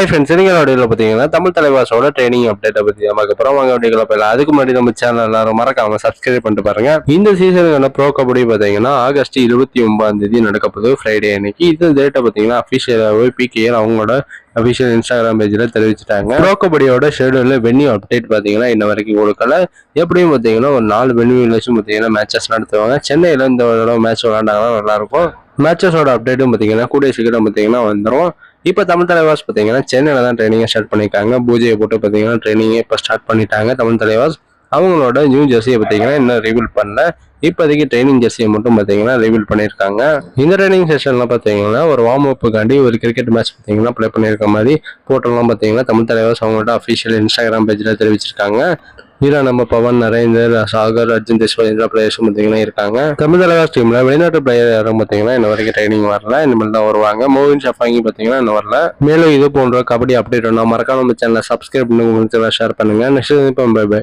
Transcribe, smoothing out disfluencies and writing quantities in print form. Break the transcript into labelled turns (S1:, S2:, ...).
S1: Hi friends, இன்னைக்கு வீடியோவில் பார்த்தீங்கன்னா தமிழ் தலைவாசோட ட்ரைனிங் அப்டேட்டை பற்றி நமக்கு அப்புறம் வாங்க வீடியோக்குள்ள போயிடலாம். அதுக்கு முன்னாடி நம்ம சேனல் எல்லாரும் மறக்காம சப்ஸ்கிரைப் பண்ணிட்டு பாருங்க. இந்த சீசனுக்கான ப்ரோ கபடி பார்த்தீங்கன்னா ஆகஸ்ட் 29 நடக்க போகுது, ஃப்ரைடே அன்னைக்கு. இந்த டேட்டை பார்த்தீங்கன்னா அஃபிஷியலாகவே பிகேஎல் அவங்களோட அஃபிஷியல் இன்ஸ்டாகிராம் பேஜில் தெரிவிச்சிட்டாங்க. ப்ரோ கபடியோட ஷெடியூலில் வென்யூ அப்டேட் பார்த்தீங்கன்னா இன்ன வரைக்கும் கொடுக்கல. எப்படியும் பார்த்தீங்கன்னா ஒரு 4 வென்யூலச்சும் பார்த்தீங்கன்னா மேட்சஸ் நடத்துவாங்க. சென்னையில் இந்த மேட்ச் விளாண்டாங்கன்னா நல்லாயிருக்கும். மேட்சஸோட அப்டேட்டும் பார்த்தீங்கன்னா கூடிய சீக்கிரம் பார்த்தீங்கன்னா வந்துடும். இப்போ தமிழ் தலைவாஸ் பார்த்தீங்கன்னா சென்னையில் தான் ட்ரைனிங்கை ஸ்டார்ட் பண்ணியிருக்காங்க. பூஜையை போட்டு பார்த்தீங்கன்னா ட்ரைனிங்கே இப்போ ஸ்டார்ட் பண்ணிட்டாங்க. தமிழ் தலைவாஸ் அவங்களோட நியூ ஜெர்சியை பார்த்தீங்கன்னா இன்னும் ரிவீல் பண்ணல. இப்போதைக்கு ட்ரைனிங் ஜெர்சியை மட்டும் பார்த்தீங்கன்னா ரிவீல் பண்ணியிருக்காங்க. இந்த ட்ரைனிங் செஷன்லாம் பார்த்தீங்கன்னா ஒரு வார்ம் அப்புக்காண்டி ஒரு கிரிக்கெட் மேட்ச் பார்த்தீங்கன்னா ப்ளே பண்ணியிருக்க மாதிரி போட்டோலாம் பார்த்தீங்கன்னா தமிழ் தலைவாஸ் அவங்களோட அஃபிஷியல் இன்ஸ்டாகிராம் பேஜில் தெரிவிச்சிருக்காங்க. இதில் நம்ம பவன், நரேந்தர், சாகர், அர்ஜுன் தேஷ்வால் எல்லா பிளேயர்ஸும் பார்த்தீங்கன்னா இருக்காங்க. தமிழ் தலைவாஸ் டீம்ல வெளிநாட்டு பிளேயர் யாரும் பார்த்தீங்கன்னா இன்ன வரைக்கும் ட்ரைனிங் வரல. இனிமேல் தான் வருவாங்க. மோவின் ஷஃபாங்கி பார்த்தீங்கன்னா இன்னும் வரல. மேலும் இது போன்ற கபடி அப்டேட் மறக்காம நம்ம சேனலை சப்ஸ்கிரைப் பண்ணி உங்களுக்கு ஷேர் பண்ணுங்க. Next bye by.